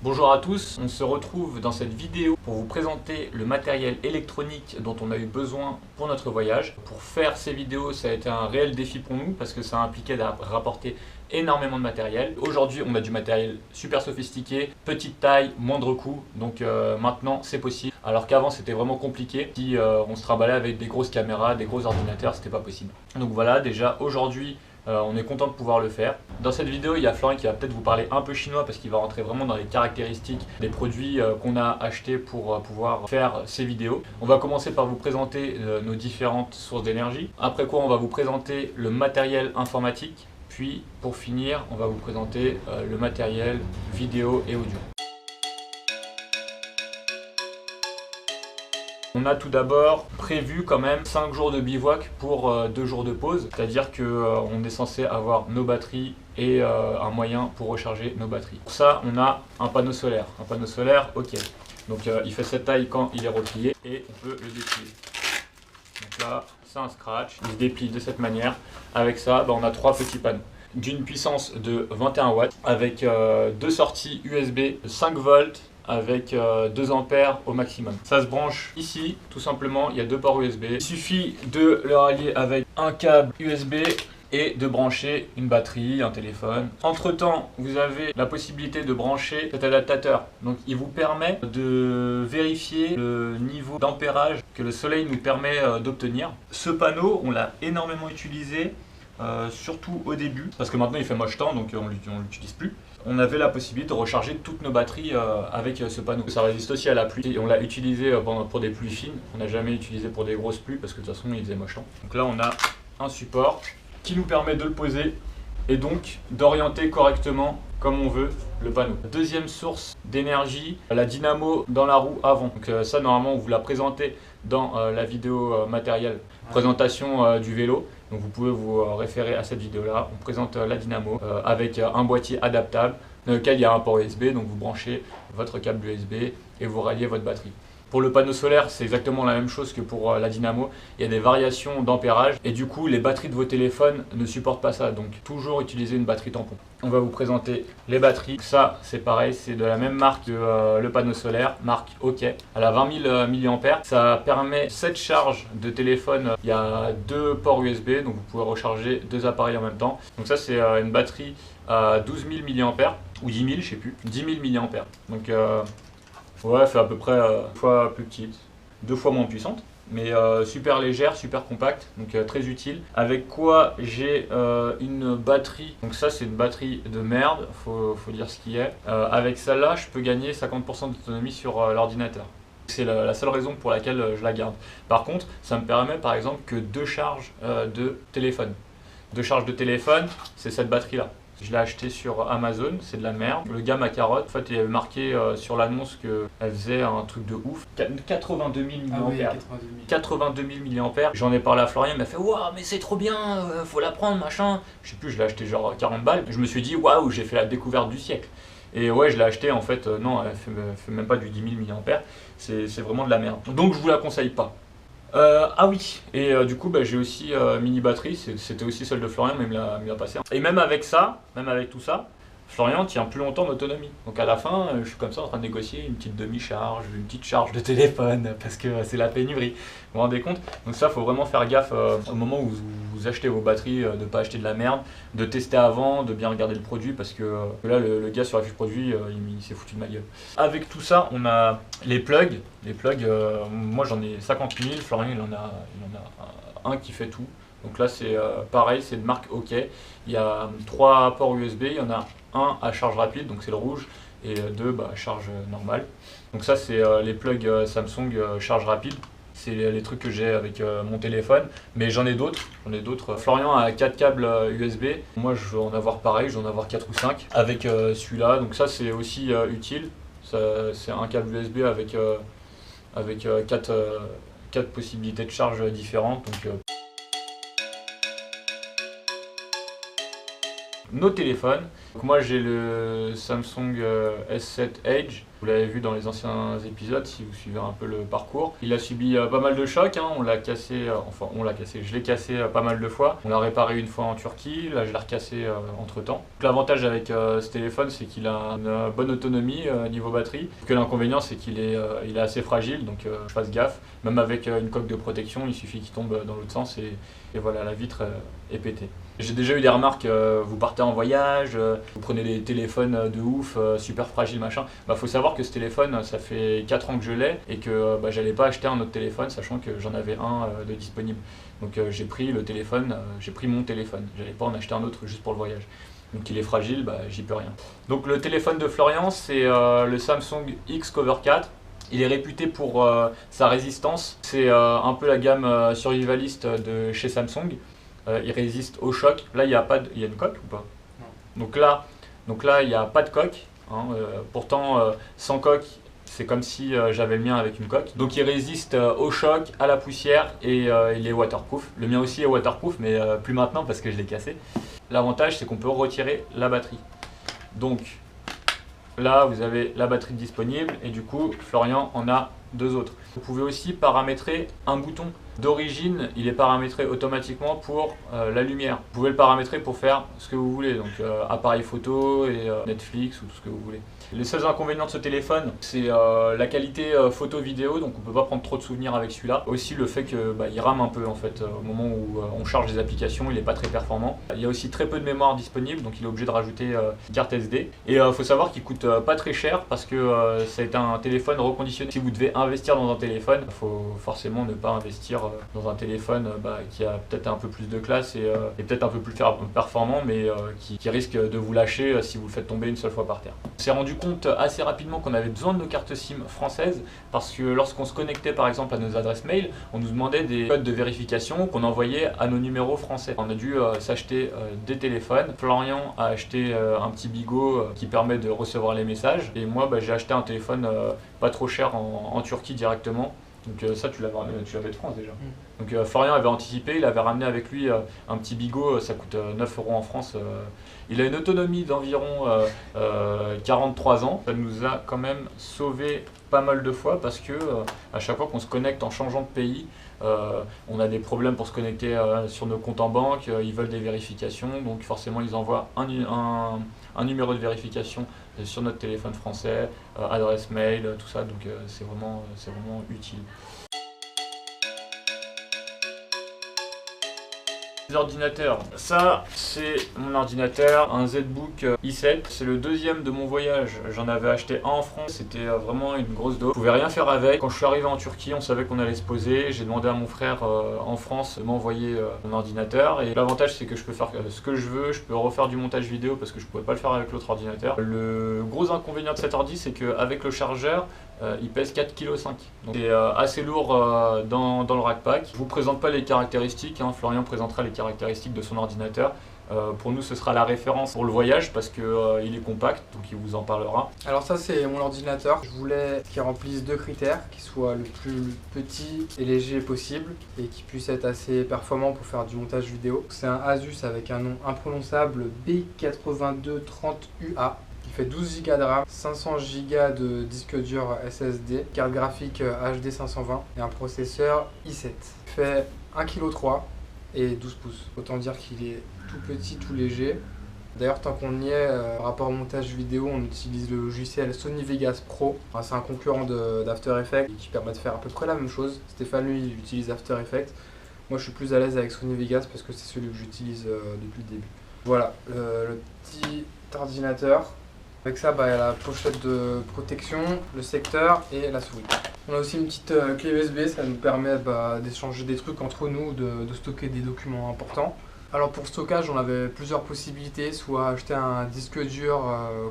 Bonjour à tous, on se retrouve dans cette vidéo pour vous présenter le matériel électronique dont on a eu besoin pour notre voyage. Pour faire ces vidéos, ça a été un réel défi pour nous parce que ça impliquait de rapporter énormément de matériel. Aujourd'hui, on a du matériel super sophistiqué, petite taille, moindre coût, donc maintenant c'est possible. Alors qu'avant c'était vraiment compliqué, si on se trimballait avec des grosses caméras, des gros ordinateurs, c'était pas possible. Donc voilà, déjà aujourd'hui, on est content de pouvoir le faire. Dans cette vidéo, il y a Florian qui va peut-être vous parler un peu chinois parce qu'il va rentrer vraiment dans les caractéristiques des produits qu'on a achetés pour pouvoir faire ces vidéos. On va commencer par vous présenter nos différentes sources d'énergie. Après quoi, on va vous présenter le matériel informatique. Puis, pour finir, on va vous présenter le matériel vidéo et audio. On a tout d'abord prévu quand même 5 jours de bivouac pour 2 jours de pause, c'est-à-dire qu'on est censé avoir nos batteries et un moyen pour recharger nos batteries. Pour ça, on a un panneau solaire. Un panneau solaire, ok. Donc il fait cette taille quand il est replié et on peut le déplier. Donc là, c'est un scratch, il se déplie de cette manière. Avec ça, on a 3 petits panneaux d'une puissance de 21 watts avec 2 sorties USB de 5 volts avec 2 ampères au maximum. Ça se branche ici, tout simplement, il y a 2 ports USB. Il suffit de le rallier avec un câble USB et de brancher une batterie, un téléphone. Entre temps, vous avez la possibilité de brancher cet adaptateur. Donc il vous permet de vérifier le niveau d'ampérage que le soleil nous permet d'obtenir. Ce panneau, on l'a énormément utilisé. Surtout au début, parce que maintenant il fait moche temps donc on l'utilise plus. On avait la possibilité de recharger toutes nos batteries avec ce panneau. Ça résiste aussi à la pluie et on l'a utilisé pour des pluies fines. On n'a jamais utilisé pour des grosses pluies parce que de toute façon il faisait moche temps. Donc là on a un support qui nous permet de le poser et donc d'orienter correctement comme on veut le panneau. Deuxième source d'énergie, la dynamo dans la roue avant. Donc ça normalement on vous l'a présenté dans la vidéo matériel présentation du vélo. Donc vous pouvez vous référer à cette vidéo là. On présente la dynamo avec un boîtier adaptable dans lequel il y a un port USB. Donc vous branchez votre câble USB et vous ralliez votre batterie. Pour le panneau solaire, c'est exactement la même chose que pour la dynamo. Il y a des variations d'ampérage et du coup, les batteries de vos téléphones ne supportent pas ça. Donc, toujours utiliser une batterie tampon. On va vous présenter les batteries. Ça, c'est pareil, c'est de la même marque que le panneau solaire, marque OK. Elle a 20 000 mAh. Ça permet 7 charges de téléphone. Il y a 2 ports USB, donc vous pouvez recharger 2 appareils en même temps. Donc ça, c'est une batterie à 12 000 mAh ou 10 000, je sais plus. 10 000 mAh. Donc, ouais, elle fait à peu près 2 fois plus petite, 2 fois moins puissante, mais super légère, super compacte, donc très utile. Avec quoi j'ai une batterie, donc ça c'est une batterie de merde, faut dire ce qui est. Avec celle-là, je peux gagner 50% d'autonomie sur l'ordinateur. C'est la seule raison pour laquelle je la garde. Par contre, ça me permet par exemple que 2 charges de téléphone. 2 charges de téléphone, c'est cette batterie-là. Je l'ai acheté sur Amazon, c'est de la merde. Le gars, ma carotte, en fait, il avait marqué sur l'annonce qu'elle faisait un truc de ouf. 82 000 mAh. Ah oui, 82 000 mAh. J'en ai parlé à Florian, il m'a fait waouh, mais c'est trop bien, faut la prendre, machin. Je sais plus, je l'ai acheté genre 40 balles. Je me suis dit waouh, j'ai fait la découverte du siècle. Et ouais, je l'ai acheté en fait, non, elle fait même pas du 10 000 mAh. C'est vraiment de la merde. Donc je vous la conseille pas. Ah oui, et du coup j'ai aussi mini batterie, c'était aussi celle de Florian mais il me l'a passé. Et même avec ça, même avec tout ça, Florian tient plus longtemps d'autonomie. Donc à la fin, je suis comme ça en train de négocier une petite demi-charge, une petite charge de téléphone parce que c'est la pénurie. Vous vous rendez compte? Donc ça, faut vraiment faire gaffe au moment où vous achetez vos batteries, de ne pas acheter de la merde, de tester avant, de bien regarder le produit parce que là le gars sur la fiche produit, il s'est foutu de ma gueule. Avec tout ça, on a les plugs. Les plugs, moi j'en ai 50 000, Florian il en a un qui fait tout. Donc là c'est pareil, c'est de marque OK. Il y a 3 ports USB, il y en a un à charge rapide, donc c'est le rouge, et 2 à charge normale. Donc ça c'est les plugs Samsung charge rapide. C'est les trucs que j'ai avec mon téléphone, mais j'en ai d'autres. Florian a 4 câbles USB. Moi je vais en avoir pareil, je vais en avoir 4 ou 5 avec celui-là. Donc ça c'est aussi utile. C'est un câble USB avec 4 possibilités de charge différentes. Donc, nos téléphones, Donc moi j'ai le Samsung S7 Edge, vous l'avez vu dans les anciens épisodes si vous suivez un peu le parcours. Il a subi pas mal de chocs, hein. On l'a cassé, je l'ai cassé pas mal de fois. On l'a réparé une fois en Turquie, là je l'ai recassé entre temps. L'avantage avec ce téléphone c'est qu'il a une bonne autonomie niveau batterie. Que l'inconvénient c'est qu'il est assez fragile, donc je fasse gaffe. Même avec une coque de protection, il suffit qu'il tombe dans l'autre sens et voilà, la vitre est pétée. J'ai déjà eu des remarques, vous partez en voyage, vous prenez des téléphones de ouf, super fragiles, machin. Faut savoir que ce téléphone, ça fait 4 ans que je l'ai et que j'allais pas acheter un autre téléphone, sachant que j'en avais un de disponible. Donc j'ai pris le téléphone, j'ai pris mon téléphone, j'allais pas en acheter un autre juste pour le voyage. Donc il est fragile, j'y peux rien. Donc le téléphone de Florian, c'est le Samsung X Cover 4. Il est réputé pour sa résistance. C'est un peu la gamme survivaliste de chez Samsung. Il résiste au choc. Là, il y a une coque ou pas? Non. Donc là, il n'y a pas de coque. Hein. Pourtant, sans coque, c'est comme si j'avais le mien avec une coque. Donc il résiste au choc, à la poussière et il est waterproof. Le mien aussi est waterproof, mais plus maintenant parce que je l'ai cassé. L'avantage, c'est qu'on peut retirer la batterie. Donc là, vous avez la batterie disponible et du coup, Florian en a 2 autres. Vous pouvez aussi paramétrer un bouton. D'origine, il est paramétré automatiquement pour la lumière. Vous pouvez le paramétrer pour faire ce que vous voulez, donc appareil photo et Netflix ou tout ce que vous voulez. Les seuls inconvénients de ce téléphone, c'est la qualité photo-vidéo, donc on ne peut pas prendre trop de souvenirs avec celui-là. Aussi le fait qu'il rame un peu en fait, au moment où on charge des applications, il n'est pas très performant. Il y a aussi très peu de mémoire disponible, donc il est obligé de rajouter une carte SD. Et il faut savoir qu'il coûte pas très cher parce que c'est un téléphone reconditionné. Si vous devez investir dans un téléphone, il faut forcément ne pas investir dans un téléphone qui a peut-être un peu plus de classe et peut-être un peu plus performant, mais qui risque de vous lâcher si vous le faites tomber une seule fois par terre. On s'est rendu compte assez rapidement qu'on avait besoin de nos cartes SIM françaises parce que lorsqu'on se connectait par exemple à nos adresses mail, on nous demandait des codes de vérification qu'on envoyait à nos numéros français. On a dû s'acheter des téléphones. Florian a acheté un petit bigot qui permet de recevoir les messages et moi j'ai acheté un téléphone pas trop cher en Turquie directement. Donc ça tu l'avais de France déjà. Donc Florian avait anticipé, il avait ramené avec lui un petit bigot, ça coûte 9 € en France. Il a une autonomie d'environ 43 ans. Ça nous a quand même sauvé pas mal de fois parce que à chaque fois qu'on se connecte en changeant de pays, on a des problèmes pour se connecter sur nos comptes en banque, ils veulent des vérifications, donc forcément ils envoient un numéro de vérification sur notre téléphone français, adresse mail, tout ça, donc c'est vraiment utile. Ordinateur, ça c'est mon ordinateur, un ZBook i7, c'est le deuxième de mon voyage. J'en avais acheté un en France, c'était vraiment une grosse dose. Je pouvais rien faire avec. Quand je suis arrivé en Turquie, on savait qu'on allait se poser. J'ai demandé à mon frère en France de m'envoyer mon ordinateur et l'avantage c'est que je peux faire ce que je veux, je peux refaire du montage vidéo parce que je pouvais pas le faire avec l'autre ordinateur. Le gros inconvénient de cet ordi c'est qu'avec le chargeur, il pèse 4,5 kg. Donc c'est assez lourd dans le rackpack. Je vous présente pas les caractéristiques, hein. Florian présentera les caractéristiques de son ordinateur. Pour nous ce sera la référence pour le voyage parce qu'il est compact, donc il vous en parlera. Alors ça c'est mon ordinateur, je voulais qu'il remplisse 2 critères, qu'il soit le plus petit et léger possible et qu'il puisse être assez performant pour faire du montage vidéo. C'est un Asus avec un nom imprononçable B8230UA. Il fait 12 Go de RAM, 500 Go de disque dur SSD, carte graphique HD 520 et un processeur i7. Il fait 1,3 kg et 12 pouces. Autant dire qu'il est tout petit, tout léger. D'ailleurs, tant qu'on y est, par rapport au montage vidéo, on utilise le logiciel Sony Vegas Pro. C'est un concurrent d'After Effects qui permet de faire à peu près la même chose. Stéphane, lui, il utilise After Effects. Moi, je suis plus à l'aise avec Sony Vegas parce que c'est celui que j'utilise depuis le début. Voilà, le petit ordinateur. Avec ça, il y a la pochette de protection, le secteur et la souris. On a aussi une petite clé USB, ça nous permet d'échanger des trucs entre nous, de stocker des documents importants. Alors pour stockage, on avait plusieurs possibilités, soit acheter un disque dur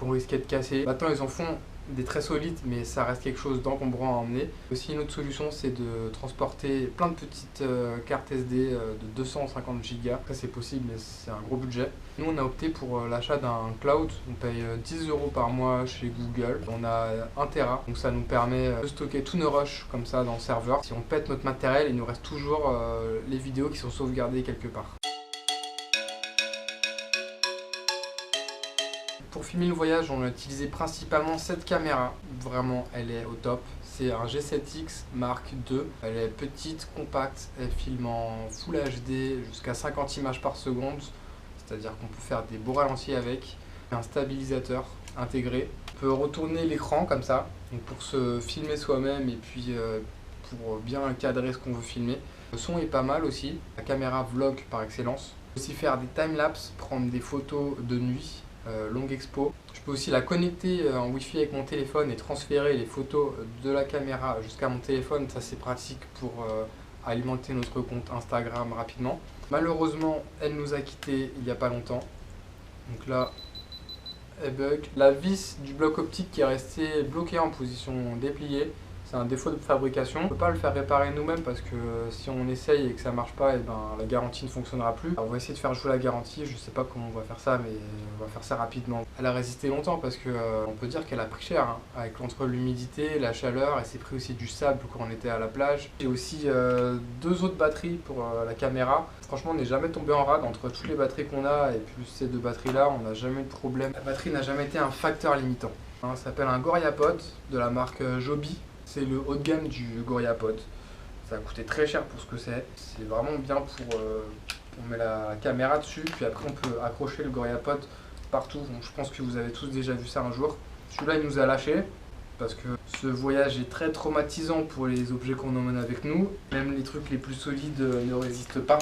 qu'on risquait de casser. Maintenant ils en font des très solides, mais ça reste quelque chose d'encombrant à emmener. Aussi une autre solution, c'est de transporter plein de petites cartes SD de 250 Go. Ça c'est possible, mais c'est un gros budget. Nous on a opté pour l'achat d'un cloud. On paye 10 € par mois chez Google. On a 1 Tera, donc ça nous permet de stocker tous nos rushs comme ça dans le serveur. Si on pète notre matériel, il nous reste toujours les vidéos qui sont sauvegardées quelque part. Pour filmer le voyage, on a utilisé principalement cette caméra. Vraiment, elle est au top. C'est un G7X Mark II. Elle est petite, compacte, elle filme en Full HD jusqu'à 50 images par seconde. C'est-à-dire qu'on peut faire des beaux ralentis avec. Un stabilisateur intégré. On peut retourner l'écran comme ça, donc pour se filmer soi-même et puis pour bien cadrer ce qu'on veut filmer. Le son est pas mal aussi. La caméra vlog par excellence. On peut aussi faire des timelapses, prendre des photos de nuit. Longue expo. Je peux aussi la connecter en Wi-Fi avec mon téléphone et transférer les photos de la caméra jusqu'à mon téléphone. Ça c'est pratique pour alimenter notre compte Instagram rapidement. Malheureusement, elle nous a quittés il n'y a pas longtemps. Donc là, elle bug. La vis du bloc optique qui est restée bloquée en position dépliée. C'est un défaut de fabrication. On ne peut pas le faire réparer nous-mêmes parce que si on essaye et que ça marche pas, et ben, la garantie ne fonctionnera plus. Alors on va essayer de faire jouer la garantie, je sais pas comment on va faire ça, mais on va faire ça rapidement. Elle a résisté longtemps parce que on peut dire qu'elle a pris cher, hein, avec entre l'humidité, la chaleur, elle s'est pris aussi du sable quand on était à la plage. J'ai aussi 2 autres batteries pour la caméra. Franchement, on n'est jamais tombé en rade entre toutes les batteries qu'on a et plus ces 2 batteries-là, on n'a jamais eu de problème. La batterie n'a jamais été un facteur limitant. Hein, ça s'appelle un GorillaPod de la marque Joby. C'est le haut de gamme du GorillaPod. Ça a coûté très cher pour ce que c'est. C'est vraiment bien pour... on met la caméra dessus, puis après on peut accrocher le GorillaPod partout. Donc, je pense que vous avez tous déjà vu ça un jour. Celui-là, il nous a lâché parce que ce voyage est très traumatisant pour les objets qu'on emmène avec nous. Même les trucs les plus solides ne résistent pas.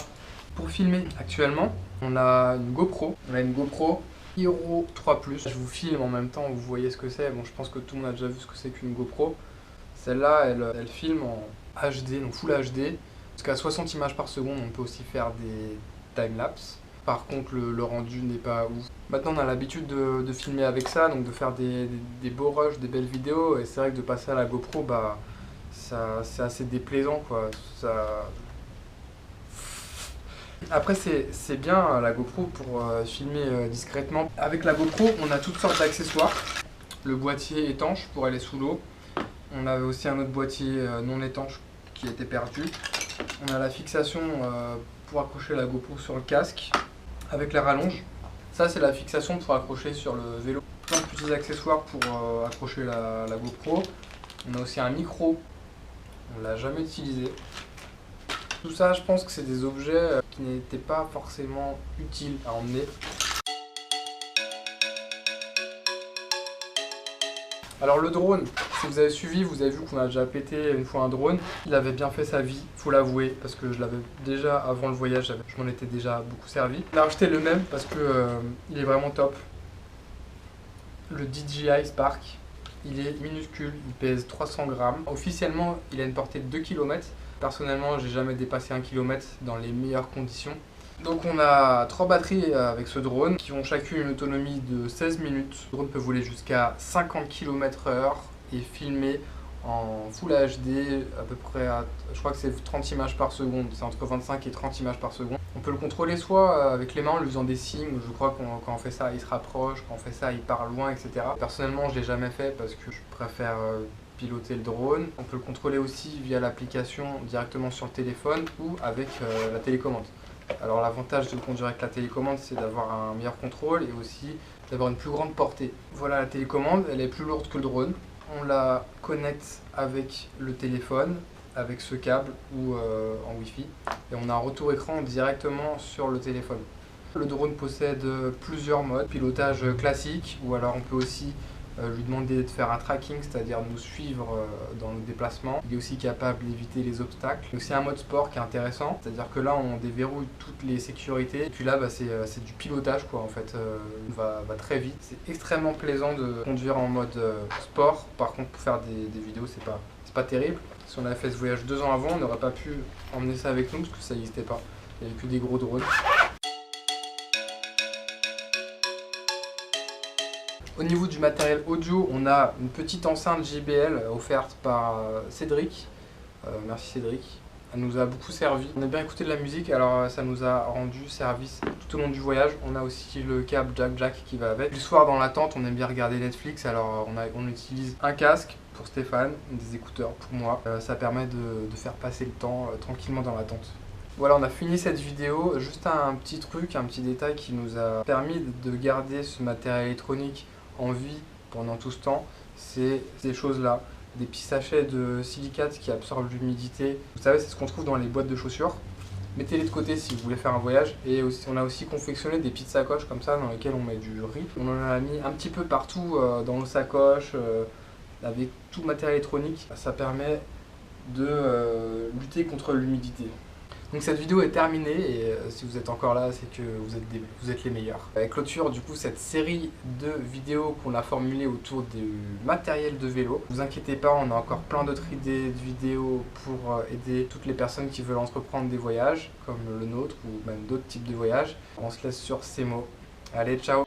Pour filmer actuellement, on a une GoPro. On a une GoPro Hero 3 Plus. Je vous filme en même temps, vous voyez ce que c'est. Bon, je pense que tout le monde a déjà vu ce que c'est qu'une GoPro. Celle-là, elle filme en HD, donc Full HD, jusqu'à 60 images par seconde. On peut aussi faire des timelapses. Par contre, le rendu n'est pas ouf. Maintenant, on a l'habitude de filmer avec ça, donc de faire des beaux rushs, des belles vidéos. Et c'est vrai que de passer à la GoPro, bah, c'est assez déplaisant, quoi. Après, c'est bien la GoPro pour filmer discrètement. Avec la GoPro, on a toutes sortes d'accessoires. Le boîtier étanche pour aller sous l'eau. On avait aussi un autre boîtier non étanche qui était perdu. On a la fixation pour accrocher la GoPro sur le casque avec la rallonge. Ça, c'est la fixation pour accrocher sur le vélo. Plein de petits accessoires pour accrocher la GoPro. On a aussi un micro. On ne l'a jamais utilisé. Tout ça, je pense que c'est des objets qui n'étaient pas forcément utiles à emmener. Alors le drone, si vous avez suivi, vous avez vu qu'on a déjà pété une fois un drone. Il avait bien fait sa vie, faut l'avouer, parce que je l'avais déjà avant le voyage, je m'en étais déjà beaucoup servi. On a acheté le même parce que il est vraiment top. Le DJI Spark, il est minuscule, il pèse 300 grammes. Officiellement, il a une portée de 2 km. Personnellement, j'ai jamais dépassé 1 km dans les meilleures conditions. Donc on a 3 batteries avec ce drone qui ont chacune une autonomie de 16 minutes. Le drone peut voler jusqu'à 50 km/h et filmer en Full HD à peu près à, je crois que c'est 30 images par seconde, c'est entre 25 et 30 images par seconde. On peut le contrôler soit avec les mains en lui faisant des signes, je crois que quand on fait ça il se rapproche, quand on fait ça il part loin, etc. Personnellement je ne l'ai jamais fait parce que je préfère piloter le drone. On peut le contrôler aussi via l'application directement sur le téléphone ou avec la télécommande. Alors l'avantage de conduire avec la télécommande, c'est d'avoir un meilleur contrôle et aussi d'avoir une plus grande portée. Voilà la télécommande, elle est plus lourde que le drone. On la connecte avec le téléphone, avec ce câble ou en Wi-Fi. Et on a un retour écran directement sur le téléphone. Le drone possède plusieurs modes, pilotage classique ou alors on peut aussi lui demander de faire un tracking, c'est-à-dire nous suivre dans nos déplacements. Il est aussi capable d'éviter les obstacles. Il y a aussi un mode sport qui est intéressant, c'est-à-dire que là on déverrouille toutes les sécurités. Et puis là bah, c'est du pilotage quoi en fait, va très vite. C'est extrêmement plaisant de conduire en mode sport. Par contre pour faire des vidéos c'est pas terrible. Si on avait fait ce voyage 2 ans avant, on n'aurait pas pu emmener ça avec nous parce que ça n'existait pas. Il n'y avait que des gros drones. Au niveau du matériel audio, on a une petite enceinte JBL offerte par Cédric. Merci Cédric. Elle nous a beaucoup servi. On a bien écouté de la musique, alors ça nous a rendu service tout au long du voyage. On a aussi le câble jack qui va avec. Le soir dans la tente, on aime bien regarder Netflix, alors on utilise un casque pour Stéphane, des écouteurs pour moi. Ça permet de faire passer le temps tranquillement dans la tente. Voilà, on a fini cette vidéo. Juste un petit truc, un petit détail qui nous a permis de garder ce matériel électronique en vie pendant tout ce temps, c'est ces choses-là. Des petits sachets de silicate qui absorbent l'humidité. Vous savez, c'est ce qu'on trouve dans les boîtes de chaussures. Mettez-les de côté si vous voulez faire un voyage. Et aussi, on a aussi confectionné des petites sacoches comme ça dans lesquelles on met du riz. On en a mis un petit peu partout dans nos sacoches, avec tout le matériel électronique. Ça permet de lutter contre l'humidité. Donc cette vidéo est terminée et si vous êtes encore là, c'est que vous êtes les meilleurs. Avec clôture du coup cette série de vidéos qu'on a formulées autour du matériel de vélo. Ne vous inquiétez pas, on a encore plein d'autres idées de vidéos pour aider toutes les personnes qui veulent entreprendre des voyages, comme le nôtre ou même d'autres types de voyages. On se laisse sur ces mots. Allez, ciao!